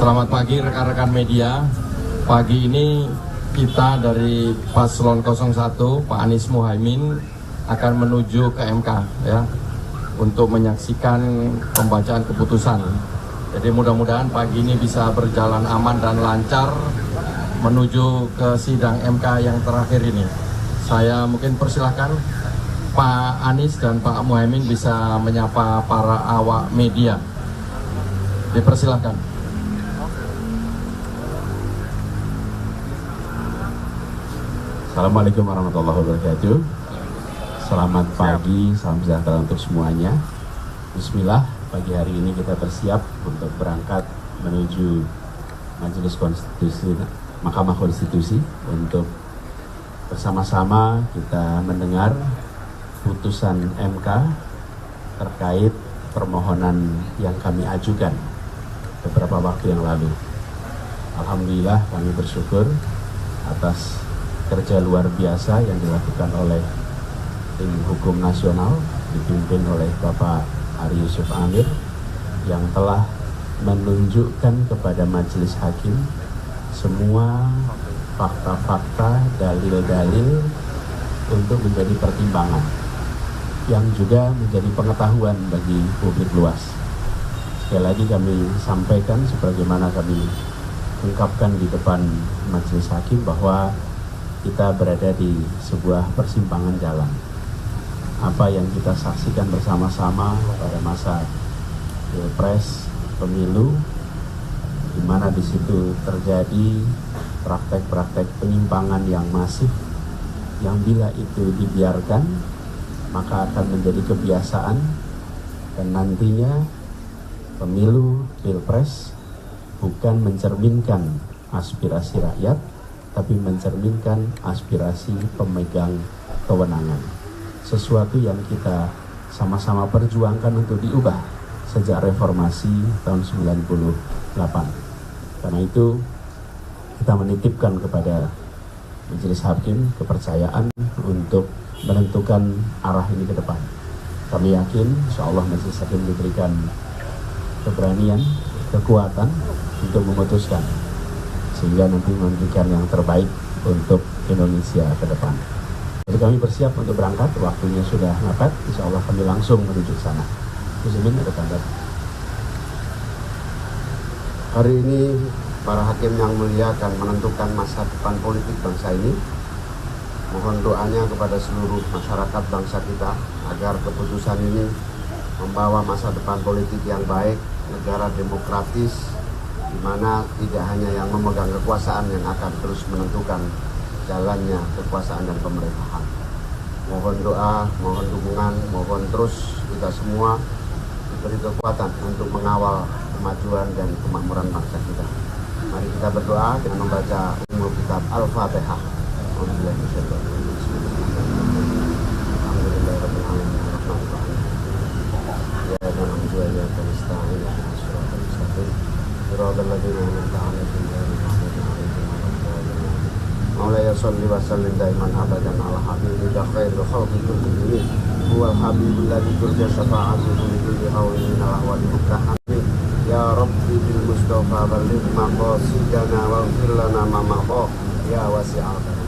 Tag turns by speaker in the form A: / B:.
A: Selamat pagi rekan-rekan media. Pagi ini kita dari Paslon 01 Pak Anies Muhaimin akan menuju ke MK ya untuk menyaksikan pembacaan keputusan. Jadi mudah-mudahan pagi ini bisa berjalan aman dan lancar menuju ke sidang MK yang terakhir ini. Saya mungkin persilahkan Pak Anies dan Pak Muhaimin bisa menyapa para awak media. Dipersilahkan.
B: Assalamualaikum warahmatullahi wabarakatuh. Selamat pagi, salam sejahtera untuk semuanya. Bismillah, pagi hari ini kita bersiap untuk berangkat menuju Majelis Konstitusi, Mahkamah Konstitusi untuk bersama-sama kita mendengar putusan MK terkait permohonan yang kami ajukan beberapa waktu yang lalu. Alhamdulillah kami bersyukur atas kerja luar biasa yang dilakukan oleh tim hukum nasional dipimpin oleh Bapak Ari Yusuf Amir yang telah menunjukkan kepada majelis hakim semua fakta-fakta, dalil-dalil untuk menjadi pertimbangan yang juga menjadi pengetahuan bagi publik luas. Sekali lagi kami sampaikan sebagaimana kami ungkapkan di depan majelis hakim bahwa kita berada di sebuah persimpangan jalan. Apa yang kita saksikan bersama-sama pada masa Pilpres pemilu, di mana di situ terjadi praktek-praktek penyimpangan yang masif, yang bila itu dibiarkan maka akan menjadi kebiasaan, dan nantinya pemilu Pilpres bukan mencerminkan aspirasi rakyat, tapi mencerminkan aspirasi pemegang kewenangan. Sesuatu yang kita sama-sama perjuangkan untuk diubah sejak reformasi tahun 98. Karena itu kita menitipkan kepada majelis hakim kepercayaan untuk menentukan arah ini ke depan. Kami yakin insya Allah majelis hakim diberikan keberanian, kekuatan untuk memutuskan sehingga nanti memberikan yang terbaik untuk Indonesia ke depan. Jadi kami bersiap untuk berangkat, waktunya sudah mepet, insya Allah kami langsung menuju ke sana. Muslimin ada tanda.
C: Hari ini para hakim yang mulia akan menentukan masa depan politik bangsa ini. Mohon doanya kepada seluruh masyarakat bangsa kita agar keputusan ini membawa masa depan politik yang baik, negara demokratis, di mana tidak hanya yang memegang kekuasaan yang akan terus menentukan jalannya kekuasaan dan pemerintahan. Mohon doa, mohon dukungan, mohon terus kita semua diberi kekuatan untuk mengawal kemajuan dan kemakmuran bangsa kita. Mari kita berdoa dengan membaca Ummul Kitab Al-Fatihah. Maulaya salli wa sallim daiman abadan ala habibika khairul khalqi kullihim huwal habibul ladzi turja syafa'atuhu li kulli hawlin min al-ahwali muktahami ya rabbi bil mustafa balligh maqasidana waghfir lana ma madha ya wasi'al